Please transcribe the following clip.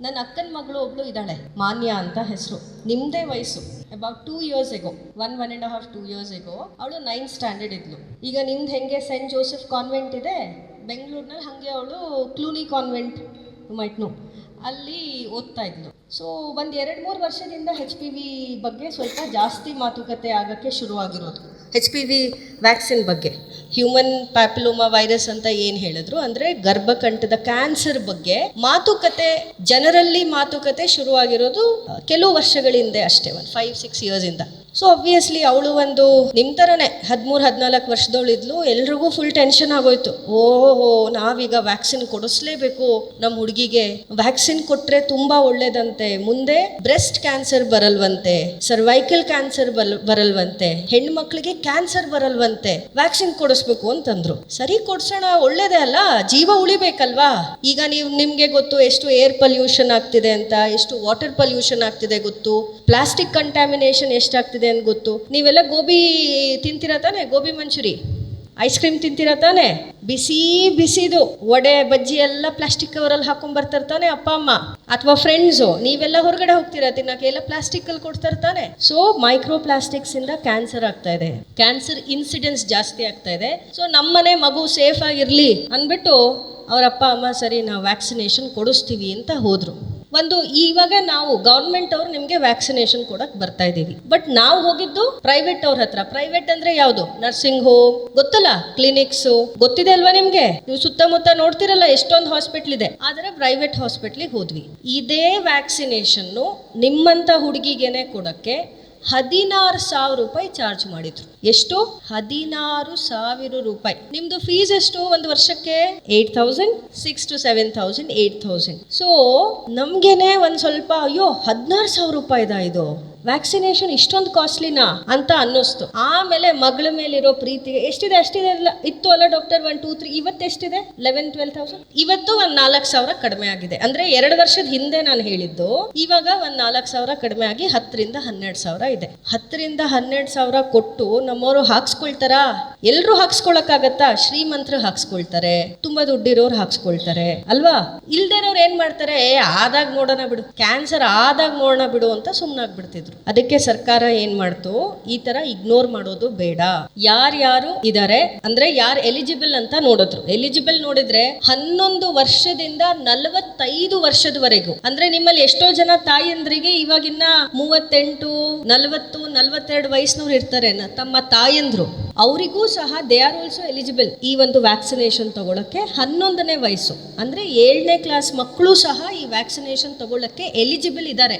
ನನ್ನ ಅಕ್ಕನ ಮಗಳು ಒಬ್ಳು ಇದ್ದಾಳೆ, ಮಾನ್ಯ ಅಂತ ಹೆಸರು. ನಿಮ್ಮದೇ ವಯಸ್ಸು, about 2 years ago, 1.5 years ago ಅವಳು 9th standard ಇದ್ಲು. ಈಗ ನಿಮ್ದು ಹೆಂಗೆ ಸೆಂಟ್ ಜೋಸೆಫ್ ಕಾನ್ವೆಂಟ್ ಇದೆ ಬೆಂಗಳೂರಿನಲ್ಲಿ, ಹಾಗೆ ಅವಳು ಕ್ಲೂನಿ ಕಾನ್ವೆಂಟ್ ಮೈಟ್ನು ಅಲ್ಲಿ ಓದ್ತಾ ಇದ್ಲು. ಸೊ ಒಂದು 2-3 ವರ್ಷದಿಂದ HPV ಬಗ್ಗೆ ಸ್ವಲ್ಪ ಜಾಸ್ತಿ ಮಾತುಕತೆ ಆಗೋಕ್ಕೆ ಶುರುವಾಗಿರೋದು. HPV ವ್ಯಾಕ್ಸಿನ್ ಬಗ್ಗೆ, ಹ್ಯೂಮನ್ ಪ್ಯಾಪಿಲೋಮಾ ವೈರಸ್ ಅಂತ ಏನು ಹೇಳಿದ್ರು, ಅಂದರೆ ಗರ್ಭಕಂಠದ ಕ್ಯಾನ್ಸರ್ ಬಗ್ಗೆ ಮಾತುಕತೆ, ಜನರಲ್ಲಿ ಮಾತುಕತೆ ಶುರುವಾಗಿರೋದು ಕೆಲವು ವರ್ಷಗಳ ಹಿಂದೆ ಅಷ್ಟೇ, ಒಂದು 5-6 yearsಯಿಂದ. ಸೊ ಆಬ್ವಿಯಸ್ಲಿ ಅವಳು ಒಂದು ನಿಮ್ಮ ಥರನೇ 13-14 ವರ್ಷದವಳಿದ್ಲು. ಎಲ್ರಿಗೂ ಫುಲ್ ಟೆನ್ಷನ್ ಆಗೋಯ್ತು. ಓಹೋ, ನಾವೀಗ ವ್ಯಾಕ್ಸಿನ್ ಕೊಡಿಸ್ಲೇಬೇಕು ನಮ್ಮ ಹುಡುಗಿಗೆ, ವ್ಯಾಕ್ಸಿನ್ ಕೊಟ್ಟರೆ ತುಂಬ ಒಳ್ಳೇದಂತೆ, ಮುಂದೆ ಬ್ರೆಸ್ಟ್ ಕ್ಯಾನ್ಸರ್ ಬರಲ್ವಂತೆ, ಸರ್ವೈಕಲ್ ಕ್ಯಾನ್ಸರ್ ಬರಲ್ವಂತೆ, ಹೆಣ್ಮಕ್ಳಿಗೆ ಕ್ಯಾನ್ಸರ್ ಬರಲ್ವಂತೆ, ವ್ಯಾಕ್ಸಿನ್ ಕೊಡಿಸ್ಬೇಕು ಅಂತಂದ್ರು. ಸರಿ, ಕೊಡ್ಸೋಣ, ಒಳ್ಳೇದೇ ಅಲ್ಲ, ಜೀವ ಉಳಿಬೇಕಲ್ವಾ. ಈಗ ನಿಮ್ಗೆ ಗೊತ್ತು ಎಷ್ಟು ಏರ್ ಪೊಲ್ಯೂಷನ್ ಆಗ್ತಿದೆ ಅಂತ, ಎಷ್ಟು ವಾಟರ್ ಪೊಲ್ಯೂಷನ್ ಆಗ್ತಿದೆ ಗೊತ್ತು, ಪ್ಲಾಸ್ಟಿಕ್ ಕಂಟ್ಯಾಮಿನೇಷನ್ ಎಷ್ಟಾಗ್ತಿದೆ ಅಂತ ಗೊತ್ತು. ನೀವೆಲ್ಲ ಗೋಬಿ ತಿಂತೀರಾ ತಾನೆ, ಗೋಬಿ ಮಂಚೂರಿ, ಐಸ್ ಕ್ರೀಮ್ ತಿಂತೀರಾ ತಾನೆ, ಬಿಸಿದು ವಡೆ ಬಜ್ಜಿ ಎಲ್ಲ ಪ್ಲಾಸ್ಟಿಕ್ ಕವರಲ್ಲಿ ಹಾಕೊಂಡ್ಬರ್ತಾರೆ ತಾನೆ ಅಪ್ಪ ಅಮ್ಮ ಅಥವಾ ಫ್ರೆಂಡ್ಸು. ನೀವೆಲ್ಲ ಹೊರಗಡೆ ಹೋಗ್ತೀರಾ ತಿನ್ನಕ್ಕೆ, ಎಲ್ಲ ಪ್ಲಾಸ್ಟಿಕಲ್ಲಿ ಕೊಡ್ತಾರೆ ತಾನೆ. ಸೊ ಮೈಕ್ರೋ ಪ್ಲಾಸ್ಟಿಕ್ಸ್ ಇಂದ ಕ್ಯಾನ್ಸರ್ ಆಗ್ತಾ ಇದೆ, ಕ್ಯಾನ್ಸರ್ ಇನ್ಸಿಡೆನ್ಸ್ ಜಾಸ್ತಿ ಆಗ್ತಾ ಇದೆ. ಸೊ ನಮ್ಮನೆ ಮಗು ಸೇಫ್ ಆಗಿರ್ಲಿ ಅಂದ್ಬಿಟ್ಟು ಅವ್ರ ಅಪ್ಪ ಅಮ್ಮ ಸರಿ ನಾವು ವ್ಯಾಕ್ಸಿನೇಷನ್ ಕೊಡಿಸ್ತೀವಿ ಅಂತ ಹೋದ್ರು. ಇವಾಗ ನಾವು ಗೌರ್ಮೆಂಟ್ ಅವ್ರು ನಿಮ್ಗೆ ವ್ಯಾಕ್ಸಿನೇಷನ್ ಕೊಡಕ್ ಬರ್ತಾ ಇದೀವಿ, ಬಟ್ ನಾವು ಹೋಗಿದ್ದು ಪ್ರೈವೇಟ್ ಅವ್ರ ಹತ್ರ. ಪ್ರೈವೇಟ್ ಅಂದ್ರೆ ಯಾವುದು? ನರ್ಸಿಂಗ್ ಹೋಮ್ ಗೊತ್ತಲ್ಲ, ಕ್ಲಿನಿಕ್ಸ್ ಗೊತ್ತಿದೆ ಅಲ್ವಾ ನಿಮ್ಗೆ? ನೀವು ಸುತ್ತಮುತ್ತ ನೋಡ್ತಿರಲ್ಲ ಎಷ್ಟೊಂದು ಹಾಸ್ಪಿಟ್ಲ್ ಇದೆ. ಆದ್ರೆ ಪ್ರೈವೇಟ್ ಹಾಸ್ಪಿಟ್ಲಿಗೆ ಹೋದ್ವಿ. ಇದೇ ವ್ಯಾಕ್ಸಿನೇಷನ್ ನಿಮ್ಮಂತ ಹುಡುಗಿಗೆನೆ ಕೊಡಕ್ಕೆ 16,000 ರೂಪಾಯಿ ಚಾರ್ಜ್ ಮಾಡಿದ್ರು. ಎಷ್ಟು? 16,000 ರೂಪಾಯಿ. ನಿಮ್ದು ಫೀಸ್ ಎಷ್ಟು ಒಂದು ವರ್ಷಕ್ಕೆ? 8,000, 6,000 to 7,000, 8,000. ಸೊ ನಮ್ಗೇನೆ ಒಂದ್ ಸ್ವಲ್ಪ ಅಯ್ಯೋ 16,000 ರೂಪಾಯಿದ ಇದು ವ್ಯಾಕ್ಸಿನೇಷನ್ ಇಷ್ಟೊಂದು ಕಾಸ್ಟ್ಲಿನಾ ಅಂತ ಅನ್ನಿಸ್ತು. ಆಮೇಲೆ ಮಗಳ ಮೇಲಿರೋ ಪ್ರೀತಿಗೆ ಎಷ್ಟಿದೆ ಅಷ್ಟಿದೆ ಇತ್ತು ಅಲ್ಲ ಡಾಕ್ಟರ್, 1, 2, 3, ಇವತ್ತು ಎಷ್ಟಿದೆ? 11,000-12,000. ಇವತ್ತು ಒಂದು 4,000 ಕಡಿಮೆ ಆಗಿದೆ. ಅಂದ್ರೆ 2 ವರ್ಷದ ಹಿಂದೆ ನಾನು ಹೇಳಿದ್ದು, ಇವಾಗ ಒಂದು 4,000 ಕಡಿಮೆ ಆಗಿ 10,000-12,000 ಇದೆ. 10,000-12,000 ಕೊಟ್ಟು ನಮ್ಮವರು ಹಾಕ್ಸ್ಕೊಳ್ತಾರಾ? ಎಲ್ರು ಹಾಕ್ಸ್ಕೊಳಕ್ಕಾಗತ್ತಾ? ಶ್ರೀಮಂತರು ಹಾಕ್ಸ್ಕೊಳ್ತಾರೆ, ತುಂಬಾ ದುಡ್ಡಿರೋರು ಹಾಕ್ಸ್ಕೊಳ್ತಾರೆ ಅಲ್ವಾ. ಇಲ್ದೇರೋರು ಏನ್ ಮಾಡ್ತಾರೆ, ಆದಾಗ ನೋಡೋಣ ಬಿಡು, ಕ್ಯಾನ್ಸರ್ ಆದಾಗ ನೋಡೋಣ ಬಿಡು ಅಂತ ಸುಮ್ನಾಗ್ಬಿಡ್ತಿದ್ರು. ಅದಕ್ಕೆ ಸರ್ಕಾರ ಏನ್ ಮಾಡ್ತು, ಈ ತರ ಇಗ್ನೋರ್ ಮಾಡೋದು ಬೇಡ. ಯಾರ್ಯಾರು ಇದಾರೆ ಅಂದ್ರೆ ಯಾರು ಎಲಿಜಿಬಲ್ ಅಂತ ನೋಡಿದ್ರು. ಎಲಿಜಿಬಲ್ ನೋಡಿದ್ರೆ 11 ವರ್ಷದಿಂದ 45 ವರ್ಷದವರೆಗೂ, ಅಂದ್ರೆ ನಿಮ್ಮಲ್ಲಿ ಎಷ್ಟೋ ಜನ ತಾಯಂದ್ರಿಗೆ ಇವಾಗಿನ್ನ 38, 40, 42 ವಯಸ್ಸಿನವ್ರು ಇರ್ತಾರೆ, ತಮ್ಮ ತಾಯಂದ್ರು, ಅವರಿಗೂ ಸಹ ದೇ ಆರ್ ಆಲ್ಸೋ ಎಲಿಜಿಬಲ್ ಈ ಒಂದು ವ್ಯಾಕ್ಸಿನೇಷನ್ ತಗೊಳಕ್ಕೆ. 11ನೇ ವಯಸ್ಸು ಅಂದ್ರೆ 7ನೇ ಕ್ಲಾಸ್ ಮಕ್ಕಳು ಸಹ ಈ ವ್ಯಾಕ್ಸಿನೇಷನ್ ತಗೊಳಕ್ಕೆ ಎಲಿಜಿಬಲ್ ಇದ್ದಾರೆ.